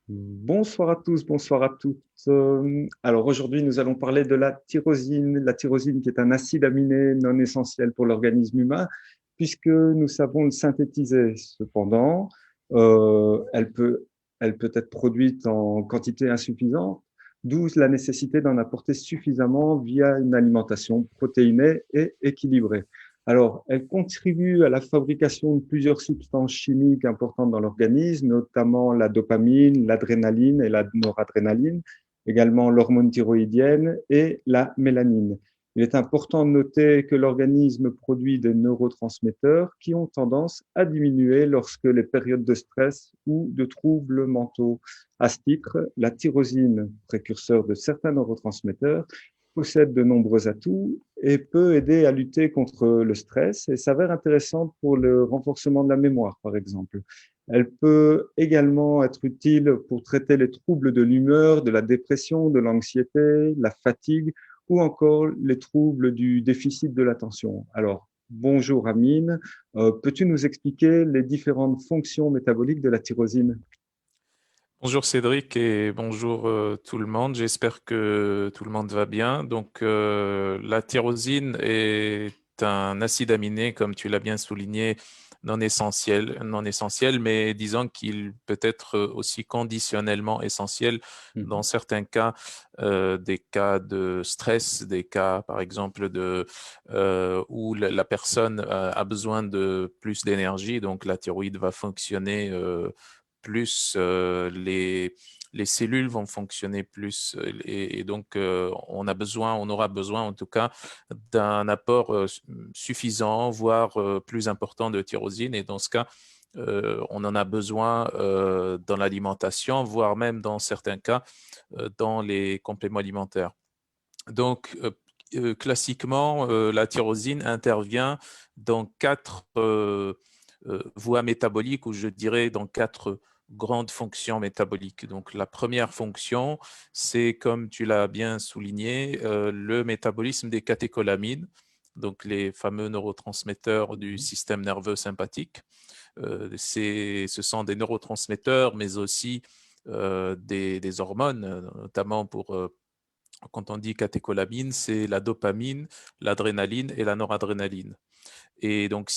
Bonsoir à tous, bonsoir à toutes. Alors aujourd'hui, nous allons parler de la tyrosine qui est un acide aminé non essentiel pour l'organisme humain, puisque nous savons le synthétiser. Cependant, euh, elle peut, elle peut être produite en quantité insuffisante, d'où la nécessité d'en apporter suffisamment via une alimentation protéinée et équilibrée. Alors, elle contribue à la fabrication de plusieurs substances chimiques importantes dans l'organisme, notamment la dopamine, l'adrénaline et la noradrénaline, également l'hormone thyroïdienne et la mélanine. Il est important de noter que l'organisme produit des neurotransmetteurs qui ont tendance à diminuer lorsque les périodes de stress ou de troubles mentaux. À ce titre, la tyrosine, précurseur de certains neurotransmetteurs, possède de nombreux atouts et peut aider à lutter contre le stress et s'avère intéressante pour le renforcement de la mémoire, par exemple. Elle peut également être utile pour traiter les troubles de l'humeur, de la dépression, de l'anxiété, la fatigue ou encore les troubles du déficit de l'attention. Alors, bonjour Amine, peux-tu nous expliquer les différentes fonctions métaboliques de la tyrosine? Bonjour Cédric et bonjour tout le monde. J'espère que tout le monde va bien. Donc, la tyrosine est un acide aminé, comme tu l'as bien souligné, non essentiel, mais disons qu'il peut être aussi conditionnellement essentiel dans Mhm. certains cas, des cas de stress, des cas, par exemple, où la personne a besoin de plus d'énergie. Donc, la thyroïde va fonctionner plus les cellules vont fonctionner plus et donc on aura besoin en tout cas d'un apport suffisant, voire plus important de tyrosine. Et dans ce cas, on en a besoin dans l'alimentation, voire même dans certains cas dans les compléments alimentaires. Donc, classiquement, la tyrosine intervient dans quatre voies métaboliques, ou je dirais dans quatre grandes fonctions métaboliques. Donc, la première fonction, c'est, comme tu l'as bien souligné, le métabolisme des catécholamines, donc les fameux neurotransmetteurs du système nerveux sympathique. Ce sont des neurotransmetteurs, mais aussi des hormones, notamment quand on dit catécholamine, c'est la dopamine, l'adrénaline et la noradrénaline. Et donc,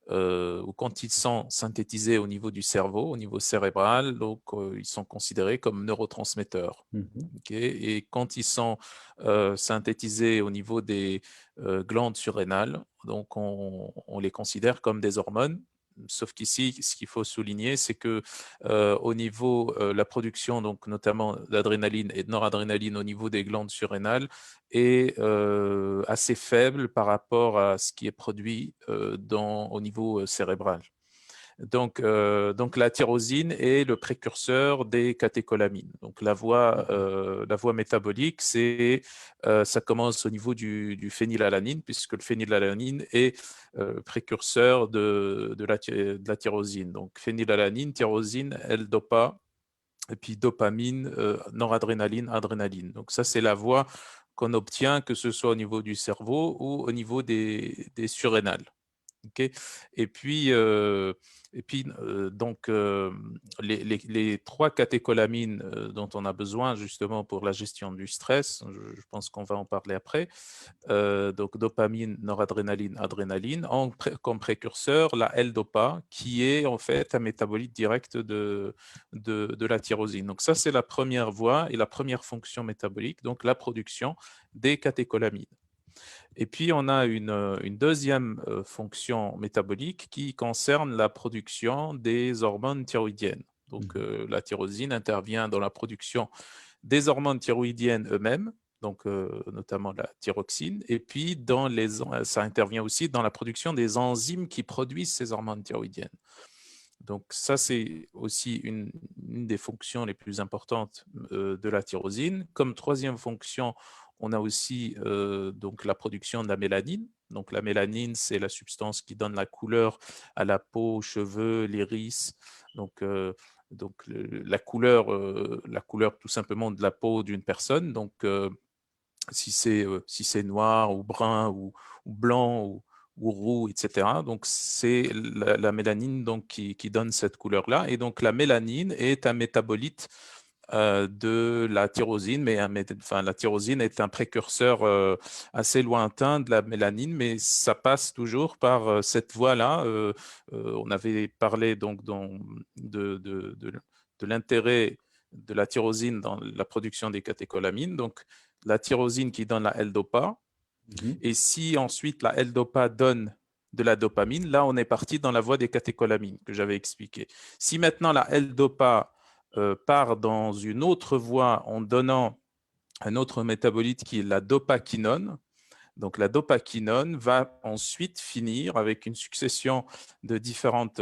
ou quand ils sont synthétisés au niveau du cerveau, au niveau cérébral, donc ils sont considérés comme neurotransmetteurs. Mhm. Ok. Et quand ils sont synthétisés au niveau des glandes surrénales, donc on les considère comme des hormones. Sauf qu'ici, ce qu'il faut souligner, c'est que au niveau la production, donc notamment d'adrénaline et de noradrénaline au niveau des glandes surrénales, est assez faible par rapport à ce qui est produit au niveau cérébral. Donc la tyrosine est le précurseur des catécholamines. Donc la voie métabolique, ça commence au niveau du phénylalanine, puisque le phénylalanine est précurseur de la tyrosine. Donc phénylalanine, tyrosine, L-dopa, et puis dopamine, noradrénaline, adrénaline. Donc ça, c'est la voie qu'on obtient, que ce soit au niveau du cerveau ou au niveau des surrénales. Ok. Et puis, euh, donc, les trois catécholamines dont on a besoin justement pour la gestion du stress, je pense qu'on va en parler après, donc dopamine, noradrénaline, adrénaline, comme précurseur la L-dopa, qui est en fait un métabolite direct de la tyrosine. Donc ça, c'est la première voie et la première fonction métabolique, donc la production des catécholamines. Et puis, on a une deuxième fonction métabolique qui concerne la production des hormones thyroïdiennes. Donc, Mhm. la tyrosine intervient dans la production des hormones thyroïdiennes eux-mêmes, donc notamment la thyroxine, et puis ça intervient aussi dans la production des enzymes qui produisent ces hormones thyroïdiennes. Donc ça, c'est aussi une des fonctions les plus importantes de la tyrosine. Comme troisième fonction, on a aussi donc la production de la mélanine. Donc la mélanine, c'est la substance qui donne la couleur à la peau, aux cheveux, l'iris. Donc, la couleur tout simplement de la peau d'une personne. Donc si c'est noir ou brun ou blanc ou roux, etc. Donc, c'est la mélanine donc, qui donne cette couleur-là. Et donc, la mélanine est un métabolite de la tyrosine, mais enfin, la tyrosine est un précurseur assez lointain de la mélanine, mais ça passe toujours par cette voie-là. On avait parlé donc de l'intérêt de la tyrosine dans la production des catécholamines. Donc, la tyrosine qui donne la L-dopa. Et si ensuite la L-dopa donne de la dopamine, là, on est parti dans la voie des catécholamines que j'avais expliqué. Si maintenant la L-dopa part dans une autre voie en donnant un autre métabolite qui est la dopaquinone, donc la dopaquinone va ensuite finir avec une succession de différentes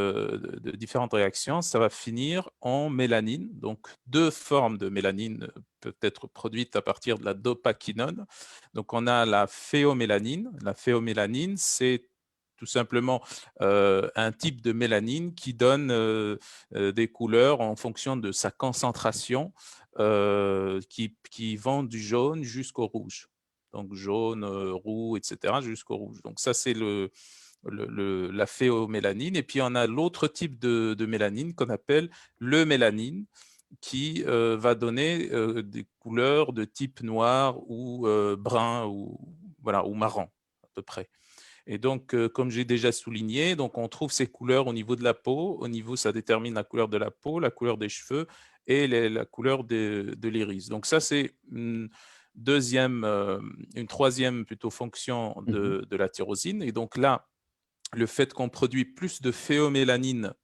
réactions. Ça va finir en mélanine. Donc deux formes de mélanine peuvent être produites à partir de la dopaquinone. Donc on a la phéomélanine. La phéomélanine, c'est tout simplement un type de mélanine qui donne des couleurs en fonction de sa concentration qui vont du jaune jusqu'au rouge. Donc jaune, roux, etc., jusqu'au rouge. Donc ça, c'est la phéomélanine. Et puis, on a l'autre type de mélanine qu'on appelle le mélanine, qui va donner des couleurs de type noir ou brun ou, voilà, ou marron, à peu près. Et donc, comme j'ai déjà souligné, donc on trouve ces couleurs au niveau de la peau. Au niveau, ça détermine la couleur de la peau, la couleur des cheveux et la couleur de l'iris. Donc ça, c'est une troisième plutôt fonction de la tyrosine. Et donc là, le fait qu'on produit plus de phéomélanine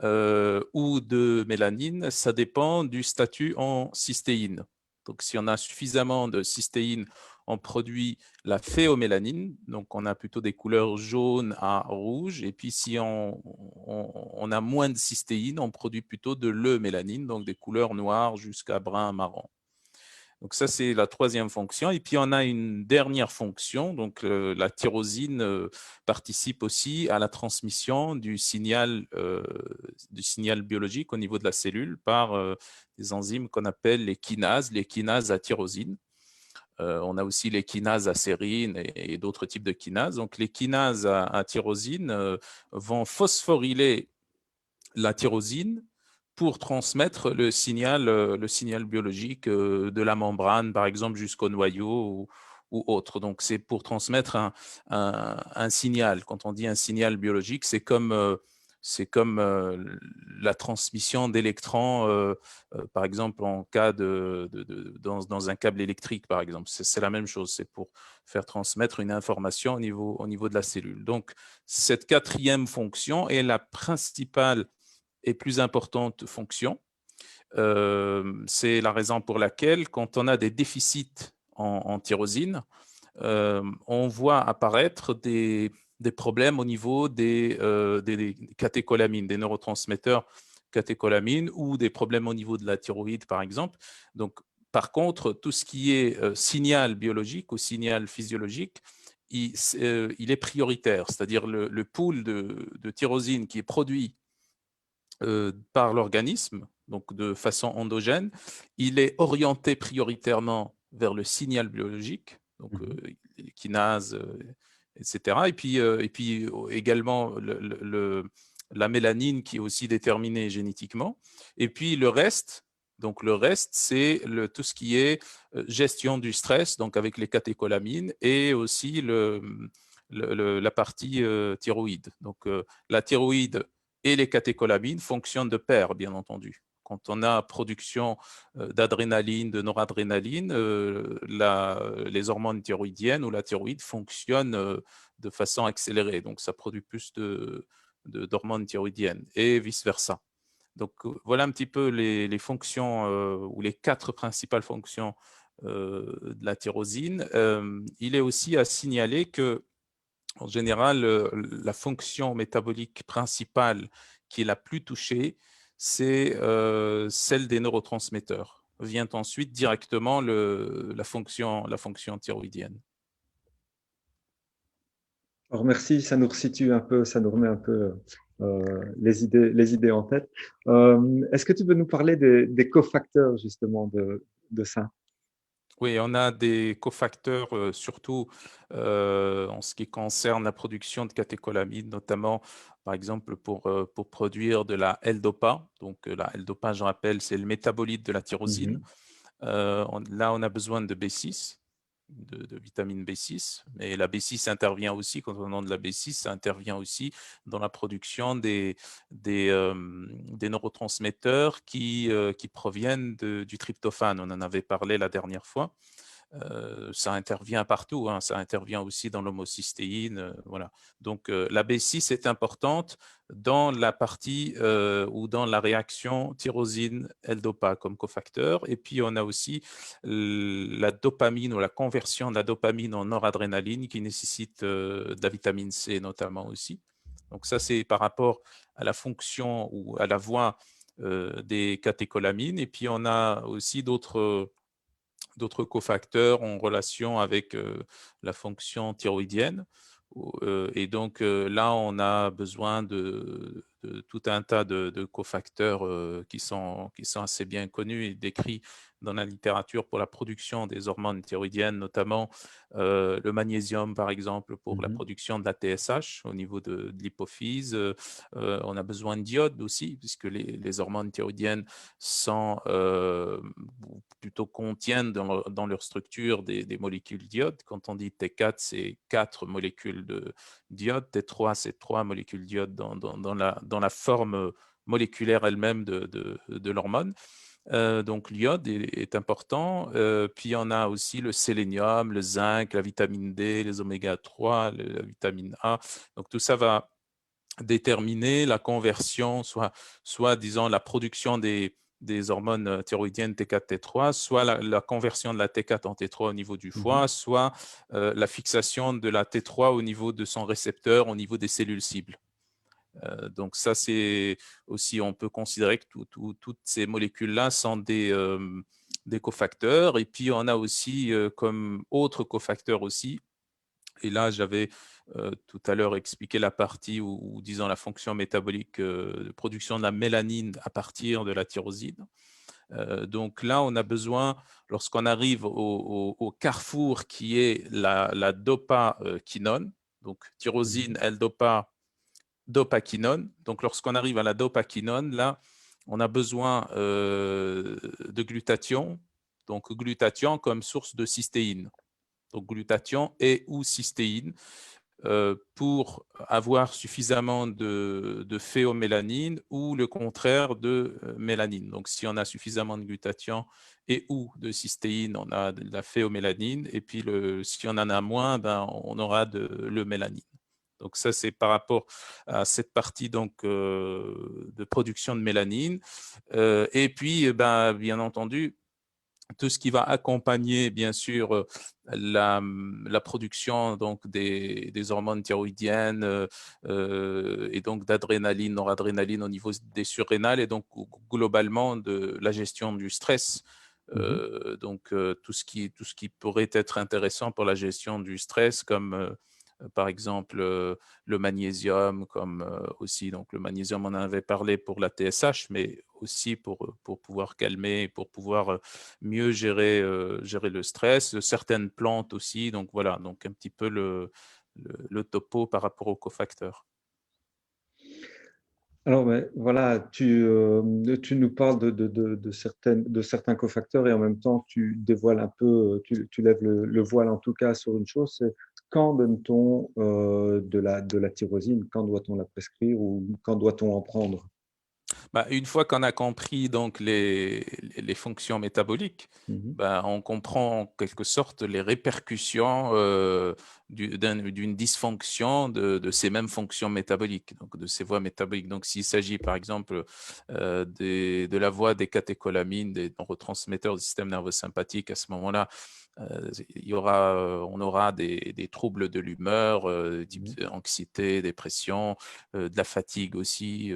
ou de mélanine, ça dépend du statut en cystéine. Donc, si on a suffisamment de cystéine, on produit la phéomélanine, donc on a plutôt des couleurs jaunes à rouge. Et puis, si on a moins de cystéine, on produit plutôt de l'eumélanine, donc des couleurs noires jusqu'à brun marron. Donc ça, c'est la troisième fonction. Et puis, on a une dernière fonction. Donc, la tyrosine participe aussi à la transmission du signal biologique au niveau de la cellule par des enzymes qu'on appelle les kinases à tyrosine. On a aussi les kinases à sérine et d'autres types de kinases. Donc, les kinases à tyrosine vont phosphoryler la tyrosine pour transmettre le signal biologique de la membrane, par exemple, jusqu'au noyau ou autre. Donc, c'est pour transmettre un signal. Quand on dit un signal biologique, c'est comme la transmission d'électrons, par exemple, en cas dans un câble électrique, par exemple. C'est la même chose. C'est pour faire transmettre une information au niveau de la cellule. Donc, cette quatrième fonction est la principale et plus importante fonction. C'est la raison pour laquelle, quand on a des déficits en tyrosine, on voit apparaître des problèmes au niveau des catécholamines, des neurotransmetteurs catécholamines, ou des problèmes au niveau de la thyroïde, par exemple. Donc, par contre, tout ce qui est signal biologique ou signal physiologique, il est prioritaire, c'est-à-dire le pool de tyrosine qui est produit par l'organisme, donc de façon endogène, il est orienté prioritairement vers le signal biologique, donc les kinases, etc. Et puis également la mélanine qui est aussi déterminée génétiquement. Et puis le reste, c'est tout ce qui est gestion du stress, donc avec les catécholamines, et aussi la partie thyroïde. Donc la thyroïde et les catécholamines fonctionnent de pair, bien entendu. Quand on a production d'adrénaline, de noradrénaline, les hormones thyroïdiennes ou la thyroïde fonctionnent de façon accélérée. Donc, ça produit plus d'hormones thyroïdiennes et vice-versa. Donc, voilà un petit peu les fonctions ou les 4 principales fonctions de la tyrosine. Il est aussi à signaler que en général, la fonction métabolique principale qui est la plus touchée, c'est celle des neurotransmetteurs. Vient ensuite directement la fonction thyroïdienne. Alors merci, ça nous resitue un peu, ça nous remet un peu les idées en tête. Est-ce que tu peux nous parler des cofacteurs justement de ça? Oui, on a des cofacteurs, surtout en ce qui concerne la production de catécholamines, notamment, par exemple, pour produire de la L-Dopa. Donc, la L-Dopa, je rappelle, c'est le métabolite de la tyrosine. Mhm, Là, on a besoin de B6, de vitamine B6. Mais la B6 intervient aussi, quand on demande de la B6, ça intervient aussi dans la production des neurotransmetteurs qui proviennent du tryptophane. On en avait parlé la dernière fois. Ça intervient partout, hein. Ça intervient aussi dans l'homocystéine. Voilà. Donc, la B6 est importante dans la partie ou dans la réaction tyrosine-L-Dopa comme cofacteur. Et puis, on a aussi la dopamine ou la conversion de la dopamine en noradrénaline qui nécessite de la vitamine C notamment aussi. Donc, ça, c'est par rapport à la fonction ou à la voie des catécholamines. Et puis, on a aussi d'autres cofacteurs en relation avec la fonction thyroïdienne. Et donc là, on a besoin de tout un tas de cofacteurs qui sont assez bien connus et décrits dans la littérature pour la production des hormones thyroïdiennes, notamment le magnésium, par exemple, pour la mhm, production de la TSH au niveau de l'hypophyse. On a besoin d'iode aussi, puisque les hormones thyroïdiennes sont plutôt contiennent dans leur structure des molécules d'iode. Quand on dit T4, c'est 4 molécules d'iode. T3, c'est 3 molécules d'iode dans la forme moléculaire elle-même de l'hormone. Donc l'iode est important. Puis on a aussi le sélénium, le zinc, la vitamine D, les oméga 3, la vitamine A. Donc tout ça va déterminer la conversion, soit disons la production des hormones thyroïdiennes T4, T3, soit la conversion de la T4 en T3 au niveau du mhm. foie, soit la fixation de la T3 au niveau de son récepteur, au niveau des cellules cibles. Donc ça, c'est aussi, on peut considérer que toutes ces molécules-là sont des cofacteurs. Et puis, on a aussi comme autre cofacteur aussi, et là, j'avais tout à l'heure expliqué la partie où, disons, la fonction métabolique de production de la mélanine à partir de la tyrosine. Donc là, on a besoin, lorsqu'on arrive au carrefour qui est la dopa-quinone, donc tyrosine, Mhm. L-dopa, dopaquinone. Donc lorsqu'on arrive à la dopaquinone, là, on a besoin de glutathion, donc glutathion comme source de cystéine. Donc glutathion et ou cystéine pour avoir suffisamment de phéomélanine ou le contraire de mélanine. Donc si on a suffisamment de glutathion et ou de cystéine, on a de la phéomélanine. Et puis si on en a moins, ben, on aura le mélanine. Donc ça, c'est par rapport à cette partie donc, de production de mélanine. Et puis, ben, bien entendu, tout ce qui va accompagner, bien sûr, la production donc, des hormones thyroïdiennes et donc d'adrénaline, noradrénaline au niveau des surrénales et donc globalement de la gestion du stress. Mhm. Donc, tout ce qui pourrait être intéressant pour la gestion du stress, comme par exemple le magnésium, comme aussi, donc le magnésium, on en avait parlé pour la TSH, mais aussi pour pouvoir calmer, pour pouvoir mieux gérer le stress, certaines plantes aussi. Donc voilà, donc un petit peu le topo par rapport aux cofacteurs. Alors, mais voilà, tu nous parles de certains cofacteurs et en même temps, tu dévoiles un peu, tu lèves le voile en tout cas sur une chose, c'est quand donne-t-on de la tyrosine? Quand doit-on la prescrire ou quand doit-on en prendre? Bah, une fois qu'on a compris donc les fonctions métaboliques, Mhm, bah, on comprend en quelque sorte les répercussions d'une dysfonction de ces mêmes fonctions métaboliques, donc de ces voies métaboliques. Donc, s'il s'agit par exemple de la voie des catécholamines, des neurotransmetteurs du système nerveux sympathique, à ce moment-là, on aura des troubles de l'humeur, type mhm, anxiété, dépression, de la fatigue aussi,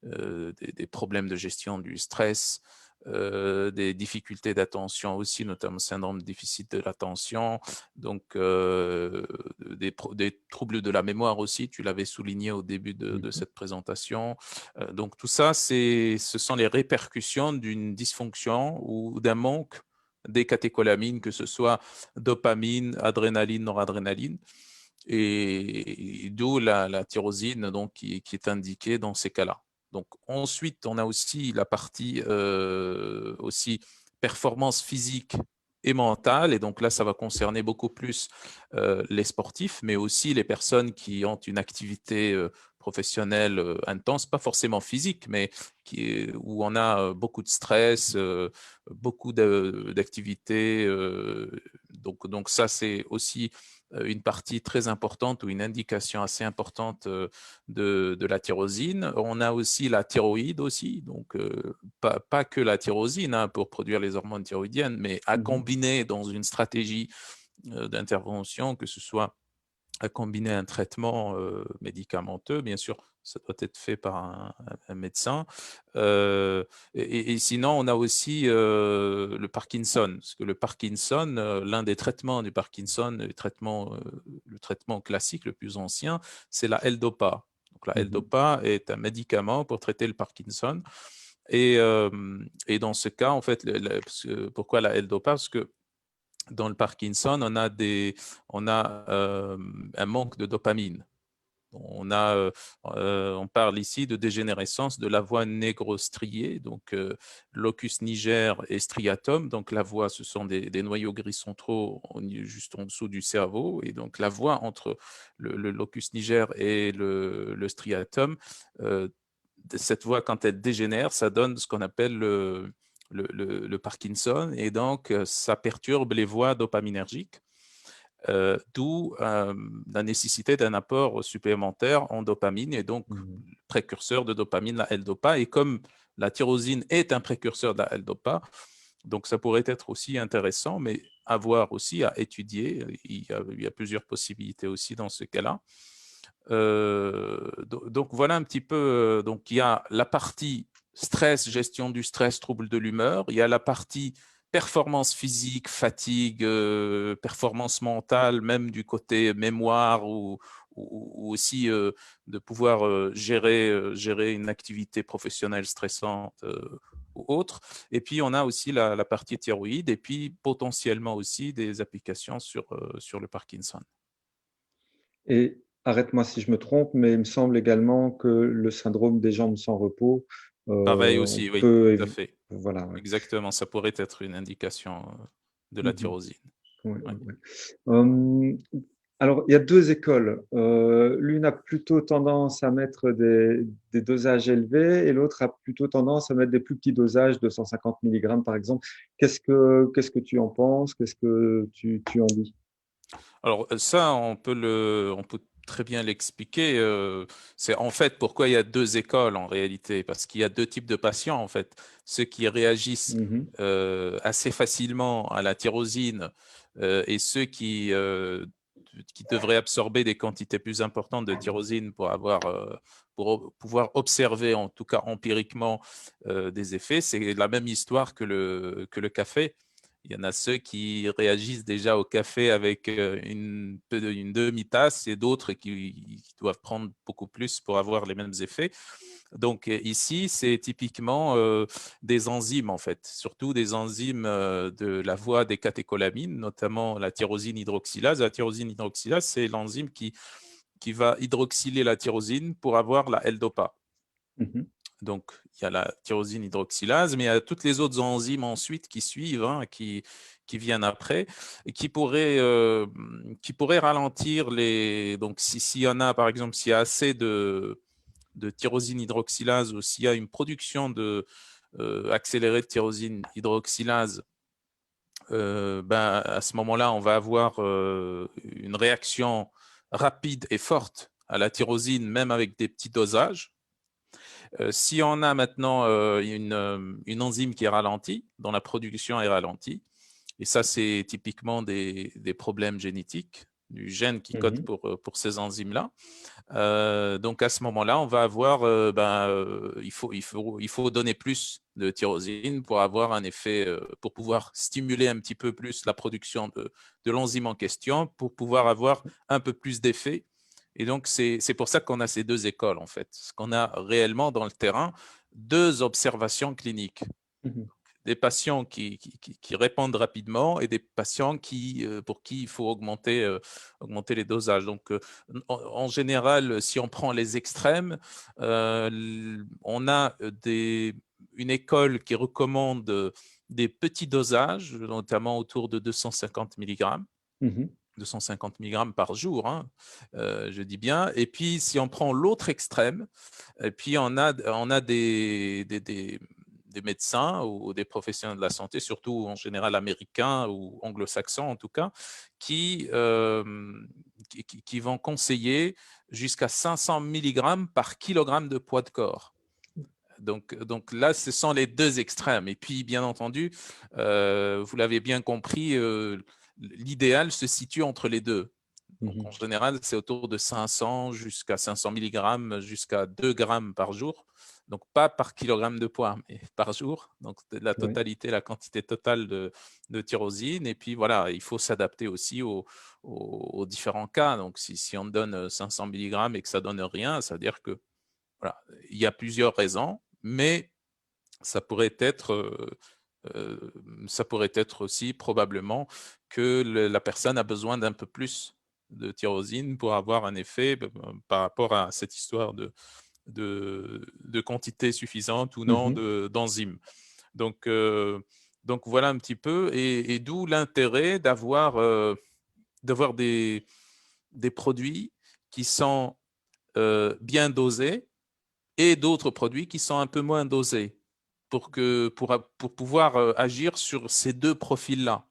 des problèmes de gestion du stress, des difficultés d'attention aussi, notamment syndrome de déficit de l'attention, donc des troubles de la mémoire aussi, tu l'avais souligné au début de mhm. cette présentation. Donc tout ça, ce sont les répercussions d'une dysfonction ou d'un manque des catécholamines, que ce soit dopamine, adrénaline, noradrénaline. Et d'où la tyrosine donc, qui est indiquée dans ces cas-là. Donc, ensuite, on a aussi la partie aussi performance physique et mentale. Et donc là, ça va concerner beaucoup plus les sportifs, mais aussi les personnes qui ont une activité professionnelle intense, pas forcément physique, mais où on a beaucoup de stress, beaucoup d'activités. Donc ça, c'est aussi une partie très importante ou une indication assez importante de la tyrosine. On a aussi la thyroïde aussi, donc pas que la tyrosine hein, pour produire les hormones thyroïdiennes, mais à combiner dans une stratégie d'intervention, que ce soit à combiner un traitement médicamenteux, bien sûr, ça doit être fait par un médecin. Et sinon, on a aussi le Parkinson, parce que le Parkinson, l'un des traitements du Parkinson, le traitement classique le plus ancien, c'est la L-Dopa. Donc la L-Dopa est un médicament pour traiter le Parkinson. Et dans ce cas, en fait, pourquoi la L-Dopa? Parce que dans le Parkinson, on a un manque de dopamine. On parle ici de dégénérescence de la voie négrostriée, donc locus niger et striatum. Donc la voie, ce sont des noyaux gris centraux juste en dessous du cerveau. Et donc la voie entre le locus niger et le striatum, cette voie, quand elle dégénère, ça donne ce qu'on appelle le Parkinson. Et donc, ça perturbe les voies dopaminergiques. D'où la nécessité d'un apport supplémentaire en dopamine et donc précurseur de dopamine, la L-Dopa. Et comme la tyrosine est un précurseur de la L-Dopa, donc ça pourrait être aussi intéressant, mais à voir aussi, à étudier. Il y a plusieurs possibilités aussi dans ce cas-là. Donc voilà un petit peu, donc il y a la partie stress, gestion du stress, trouble de l'humeur, il y a la partie performance physique, fatigue, performance mentale, même du côté mémoire ou aussi de pouvoir gérer une activité professionnelle stressante ou autre. Et puis, on a aussi la partie thyroïde et puis potentiellement aussi des applications sur le Parkinson. Et arrête-moi si je me trompe, mais il me semble également que le syndrome des jambes sans repos, Pareil on aussi, oui, peut, tout à fait. voilà, ouais. Exactement, ça pourrait être une indication de la tyrosine. Ouais, Ouais. ouais, ouais. Alors, il y a deux écoles. L'une a plutôt tendance à mettre des dosages élevés et l'autre a plutôt tendance à mettre des plus petits dosages de 150 mg par exemple. Qu'est-ce que tu en penses? Qu'est-ce que tu en dis? Alors ça, on peut très bien l'expliquer. C'est en fait pourquoi il y a deux écoles en réalité, parce qu'il y a deux types de patients en fait. Ceux qui réagissent Mhm, assez facilement à la tyrosine et ceux qui devraient absorber des quantités plus importantes de tyrosine pour pouvoir observer, en tout cas empiriquement, des effets. C'est la même histoire que le café. Il y en a ceux qui réagissent déjà au café avec une demi-tasse et d'autres qui doivent prendre beaucoup plus pour avoir les mêmes effets. Donc ici, c'est typiquement des enzymes en fait, surtout des enzymes de la voie des catécholamines, notamment la tyrosine hydroxylase. La tyrosine hydroxylase, c'est l'enzyme qui va hydroxyler la tyrosine pour avoir la L-Dopa. mhm, Donc, il y a la tyrosine hydroxylase, mais il y a toutes les autres enzymes ensuite qui suivent, hein, qui viennent après, et qui pourraient ralentir les. Donc, s'il y en a, par exemple, s'il y a assez de tyrosine hydroxylase ou s'il y a une production accélérée de tyrosine hydroxylase, ben, à ce moment-là, on va avoir une réaction rapide et forte à la tyrosine, même avec des petits dosages. Si on a maintenant une enzyme qui est ralentie, dont la production est ralentie, et ça, c'est typiquement des problèmes génétiques du gène qui code mhm. pour ces enzymes-là. Donc à ce moment-là, on va avoir, il faut donner plus de tyrosine pour avoir un effet, pour pouvoir stimuler un petit peu plus la production de l'enzyme en question, pour pouvoir avoir un peu plus d'effet. Et donc c'est pour ça qu'on a ces deux écoles en fait, parce qu'on a réellement dans le terrain deux observations cliniques. Mhm. des patients qui répondent rapidement et des patients pour qui il faut augmenter les dosages. Donc, en général, si on prend les extrêmes, on a une école qui recommande des petits dosages, notamment autour de 250 mg. Mhm. 250 mg par jour, hein, je dis bien. Et puis, si on prend l'autre extrême, et puis on a des médecins ou des professionnels de la santé, surtout en général américains ou anglo-saxons en tout cas, qui vont conseiller jusqu'à 500 mg par kilogramme de poids de corps. Donc là, ce sont les deux extrêmes. Et puis, bien entendu, vous l'avez bien compris, l'idéal se situe entre les deux. Donc, Mhm. en général, c'est autour de 500 jusqu'à 500 mg, jusqu'à 2 grammes par jour. Donc, pas par kilogramme de poids, mais par jour. Donc, la Oui. totalité, la quantité totale de tyrosine. Et puis, voilà, il faut s'adapter aussi aux différents cas. Donc, si on donne 500 mg et que ça donne rien, ça veut dire que voilà, il y a plusieurs raisons, mais ça pourrait être, ça pourrait être aussi probablement que la personne a besoin d'un peu plus de tyrosine pour avoir un effet par rapport à cette histoire de quantité suffisante ou non Mhm. d'enzymes. Donc, donc voilà un petit peu, et d'où l'intérêt d'avoir des produits qui sont bien dosés et d'autres produits qui sont un peu moins dosés pour pouvoir agir sur ces deux profils-là.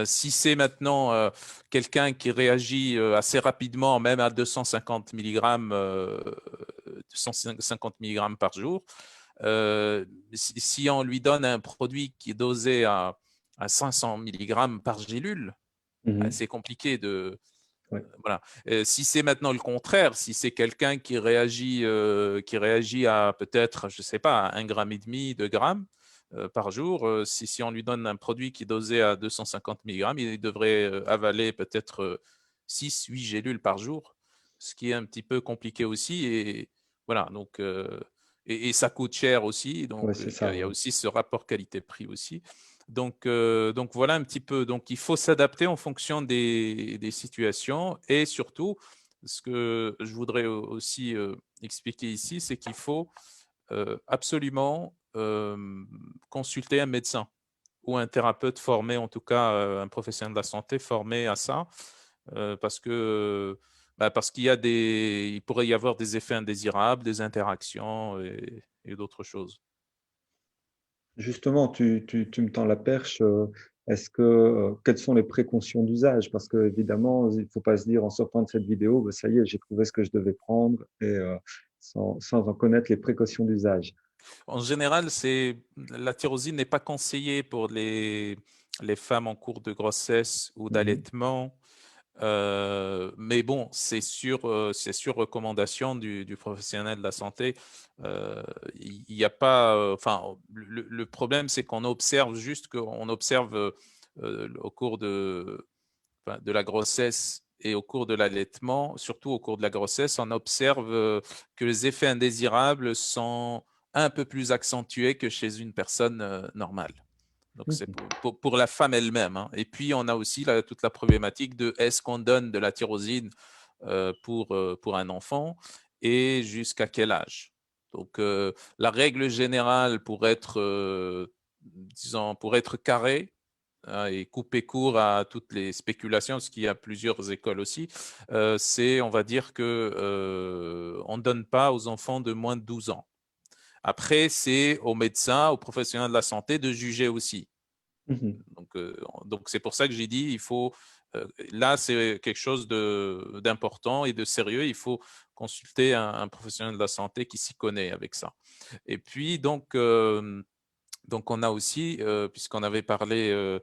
Si c'est maintenant quelqu'un qui réagit assez rapidement, même à 250 mg, 250 mg par jour, si on lui donne un produit qui est dosé à 500 mg par gélule, Mhm. c'est compliqué de, Ouais. voilà. Si c'est maintenant le contraire, si c'est quelqu'un qui réagit à peut-être, je sais pas, à 1,5 g, 2 grammes par jour, si on lui donne un produit qui est dosé à 250 mg, il devrait avaler peut-être 6-8 gélules par jour, ce qui est un petit peu compliqué aussi. Et voilà, donc, et ça coûte cher aussi, Ouais, donc c'est il y ça. a, il y a Ouais. aussi ce rapport qualité-prix aussi. Donc voilà un petit peu. Donc il faut s'adapter en fonction des situations, et surtout, ce que je voudrais aussi expliquer ici, c'est qu'il faut absolument consulter un médecin ou un thérapeute formé, en tout cas un professionnel de la santé formé à ça, parce qu'il pourrait y avoir des effets indésirables, des interactions et d'autres choses. Justement, tu me tends la perche. Quelles sont les précautions d'usage? Parce que évidemment, il ne faut pas se dire en sortant de cette vidéo, bah, ça y est, j'ai trouvé ce que je devais prendre sans en connaître les précautions d'usage. En général, la tyrosine n'est pas conseillée pour les femmes en cours de grossesse ou Mhm. d'allaitement. Mais bon, c'est sur recommandation du professionnel de la santé. Il n'y a pas, enfin, le problème, c'est qu'on observe juste qu'on observe au cours de la grossesse et au cours de l'allaitement, surtout au cours de la grossesse, on observe que les effets indésirables sont un peu plus accentués que chez une personne normale. Donc, c'est Mhm. pour la femme elle-même, hein. Et puis, on a aussi toute la problématique de est-ce qu'on donne de la tyrosine pour un enfant et jusqu'à quel âge. Donc, la règle générale disons, pour être carré, hein, et couper court à toutes les spéculations, parce qu'il y a plusieurs écoles aussi, c'est, on va dire que on ne donne pas aux enfants de moins de 12 ans. Après, c'est aux médecins, aux professionnels de la santé de juger aussi. Mhm. Donc c'est pour ça que j'ai dit, là, c'est quelque chose d'important et de sérieux. Il faut consulter un professionnel de la santé qui s'y connaît avec ça. Et puis, donc on a aussi, puisqu'on avait parlé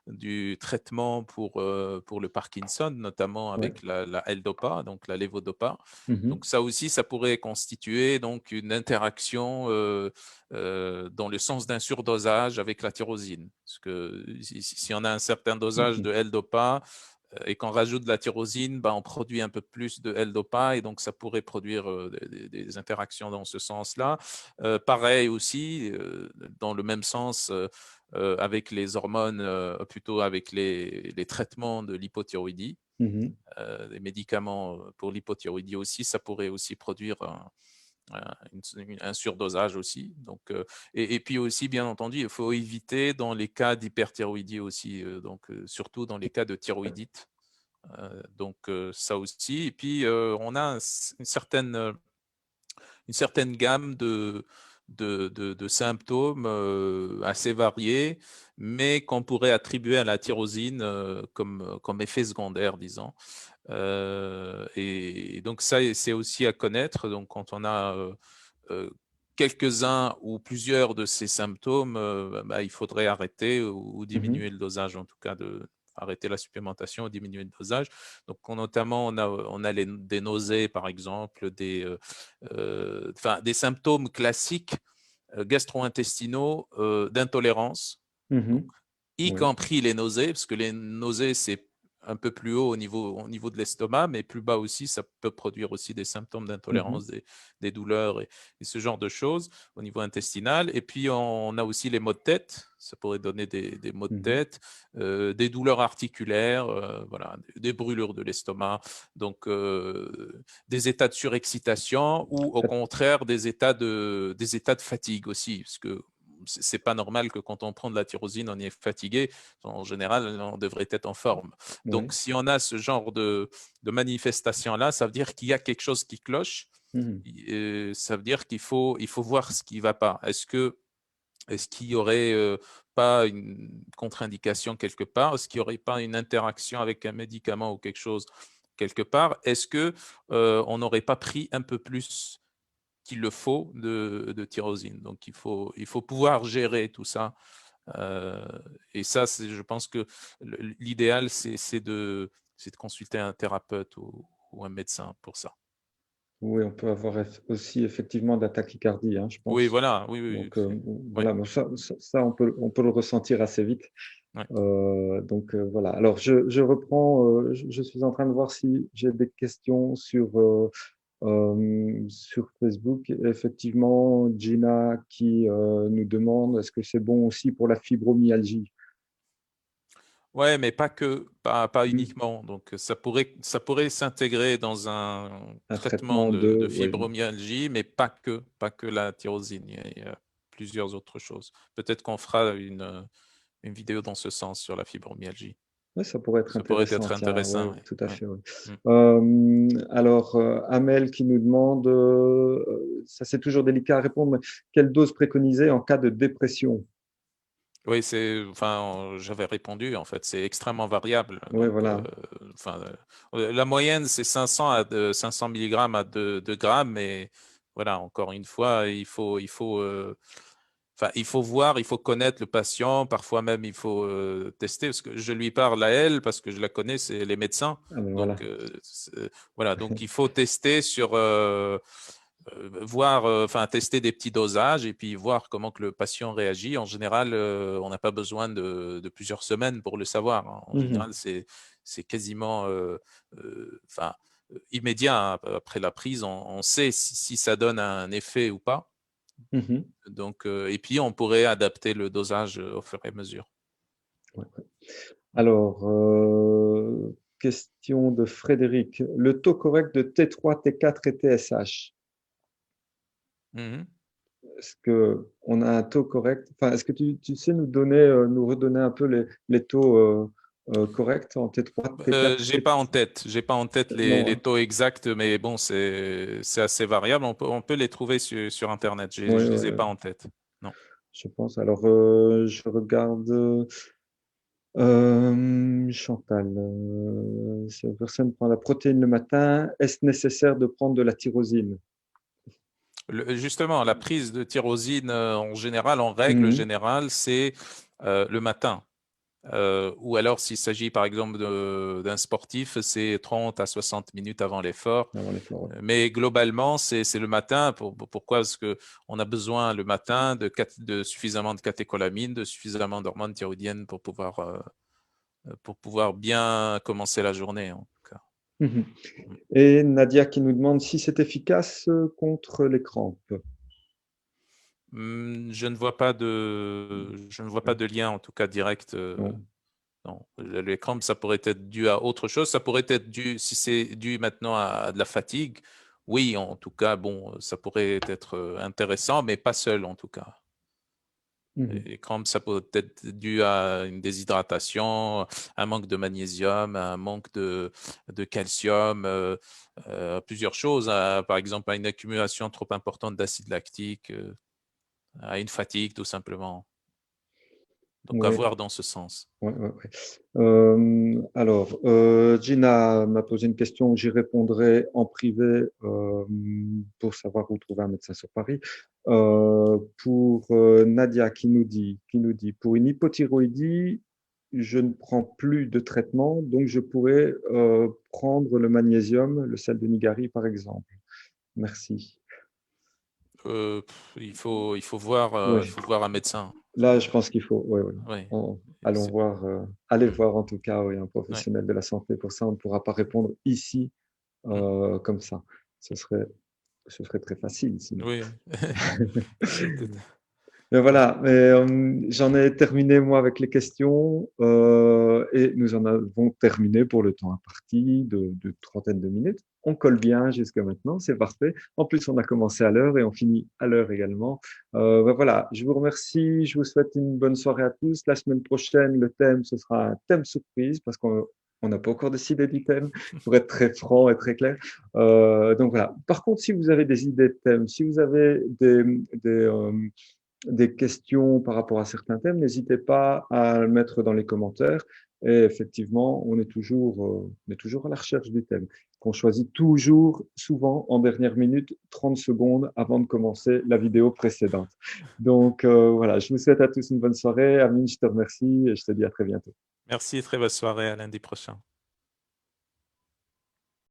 du traitement pour le Parkinson, notamment Ouais. avec la L-Dopa, donc la levodopa. Mhm. Donc ça aussi, ça pourrait constituer donc une interaction dans le sens d'un surdosage avec la tyrosine. Parce que si on a un certain dosage Mhm. de L-Dopa, et qu'on rajoute de la tyrosine, on produit un peu plus de L-Dopa et donc ça pourrait produire des interactions dans ce sens-là. Pareil aussi, dans le même sens, avec les hormones, plutôt avec les traitements de l'hypothyroïdie. Les médicaments pour l'hypothyroïdie aussi, ça pourrait aussi produire un surdosage aussi. Donc, et puis aussi, bien entendu, il faut éviter dans les cas d'hyperthyroïdie aussi, donc surtout dans les cas de thyroïdite. Donc ça aussi. Et puis on a une certaine gamme de symptômes assez variés, mais qu'on pourrait attribuer à la tyrosine comme effet secondaire, disons. Et donc ça, c'est aussi à connaître. Donc quand on a quelques-uns ou plusieurs de ces symptômes, il faudrait arrêter ou diminuer le dosage, en tout cas arrêter la supplémentation ou diminuer le dosage. Donc notamment, on a des nausées, par exemple, des symptômes classiques gastro-intestinaux d'intolérance, y Oui. compris les nausées, parce que les nausées, c'est un peu plus haut au niveau de l'estomac, mais plus bas aussi, ça peut produire aussi des symptômes d'intolérance, des douleurs et ce genre de choses au niveau intestinal. Et puis, on a aussi les maux de tête. Ça pourrait donner des maux de tête, des douleurs articulaires, voilà, des brûlures de l'estomac, donc des états de surexcitation ou au contraire des états de fatigue aussi, parce que c'est pas normal que quand on prend de la tyrosine, on est fatigué. En général, on devrait être en forme. Donc, si on a ce genre de manifestation-là, ça veut dire qu'il y a quelque chose qui cloche. Ça veut dire qu'il faut voir ce qui ne va pas. Est-ce qu'il n'y aurait pas une contre-indication quelque part? Est-ce qu'il n'y aurait pas une interaction avec un médicament ou quelque chose quelque part? Est-ce qu'on n'aurait pas pris un peu plus qu'il le faut de tyrosine? Donc, il faut pouvoir gérer tout ça. Et ça, je pense que l'idéal, c'est de consulter un thérapeute ou un médecin pour ça. Oui, on peut avoir aussi effectivement de la tachycardie, je Oui, pense. voilà. Oui, Donc, voilà, ça, on peut le ressentir assez vite. ouais. Donc, voilà. Alors, je reprends, je suis en train de voir si j'ai des questions sur Facebook. Effectivement, Gina qui nous demande est-ce que c'est bon aussi pour la fibromyalgie? Ouais, mais pas uniquement. Donc, ça pourrait s'intégrer dans un Un traitement traitement de oui. fibromyalgie, mais pas que la tyrosine. Il y a plusieurs autres choses. Peut-être qu'on fera une vidéo dans ce sens sur la fibromyalgie. Oui, ça pourrait être Ça pourrait intéressant, être tiens, oui, intéressant. tout à Ouais. fait. Oui. Mm. Alors, Amel qui nous demande, ça c'est toujours délicat à répondre, mais quelle dose préconiser en cas de dépression? Oui, j'avais répondu, en fait, c'est extrêmement variable. Oui, Donc, voilà. la moyenne, c'est 500 milligrammes à 2 grammes, mais voilà, encore une fois, il faut voir, il faut connaître le patient, parfois même il faut tester, parce que je lui parle à elle, parce que je la connais, c'est les médecins. Ah ben voilà. Donc, voilà, donc il faut tester voir, tester des petits dosages et puis voir comment que le patient réagit. En général, on n'a pas besoin de plusieurs semaines pour le savoir, hein. En général, c'est quasiment immédiat, hein. Après la prise, on sait si ça donne un effet ou pas. Donc, et puis, on pourrait adapter le dosage au fur et à mesure. Ouais. Alors, question de Frédéric. Le taux correct de T3, T4 et TSH, Mhm. est-ce qu'on a un taux correct? Enfin, est-ce que tu sais nous redonner un peu les taux corrects en T3, T4, J'ai pas en tête Non, les taux exacts, mais bon, c'est assez variable. On peut les trouver sur Internet. Oui, Je les ai oui, pas en tête. Non. je pense. Alors, je regarde Chantal. Si une personne prend la protéine le matin, est-ce nécessaire de prendre de la tyrosine? Justement, la prise de tyrosine, en général, en règle Mhm. générale, c'est le matin. Ou alors, s'il s'agit par exemple d'un sportif, c'est 30 à 60 minutes avant l'effort. Avant l'effort, ouais. Mais globalement, c'est le matin. Pourquoi? Parce qu'on a besoin le matin de suffisamment de catécholamine, de suffisamment d'hormones thyroïdiennes pour pouvoir pour pouvoir bien commencer la journée, en tout cas. Mhm. Et Nadia qui nous demande si c'est efficace contre les crampes. Je ne vois pas de lien, en tout cas direct. Non. Non. Les crampes, ça pourrait être dû à autre chose. Ça pourrait être dû, si c'est dû maintenant à de la fatigue, oui, en tout cas, bon, ça pourrait être intéressant, mais pas seul, en tout cas. Mhm. Les crampes, ça peut être dû à une déshydratation, un manque de magnésium, un manque de calcium, plusieurs choses, par exemple à une accumulation trop importante d'acide lactique, à une fatigue tout simplement. Donc à Oui. voir dans ce sens. Ouais, ouais, ouais. Alors, Gina m'a posé une question, j'y répondrai en privé pour savoir où trouver un médecin sur Paris. Pour Nadia qui nous dit, pour une hypothyroïdie, je ne prends plus de traitement, donc je pourrais prendre le magnésium, le sel de Nigari par exemple. Merci. Il Oui. faut voir un médecin. Là, je pense qu'il faut, oui, oui. Oui. Allons C'est- voir, allez voir en tout cas, oui, un ouais. professionnel de la santé pour ça. On ne pourra pas répondre ici Mm. comme ça. Ce serait, ce serait très facile sinon. Oui. Tout- Mais voilà, mais, j'en ai terminé moi avec les questions et nous en avons terminé pour le temps imparti de trentaine de minutes. On colle bien jusqu'à maintenant, c'est parfait. En plus, on a commencé à l'heure et on finit à l'heure également. Ben voilà, je vous remercie, je vous souhaite une bonne soirée à tous. La semaine prochaine, le thème, ce sera un thème surprise parce qu'on n'a pas encore décidé du thème, pour être très franc et très clair. Donc voilà. Par contre, si vous avez des idées de thèmes, si vous avez des questions par rapport à certains thèmes, n'hésitez pas à le mettre dans les commentaires. Et effectivement, on est toujours à la recherche du thème, qu'on choisit toujours, souvent, en dernière minute, 30 secondes avant de commencer la vidéo précédente. Donc voilà, je vous souhaite à tous une bonne soirée. Amine, je te remercie et je te dis à très bientôt. Merci, très bonne soirée, à lundi prochain.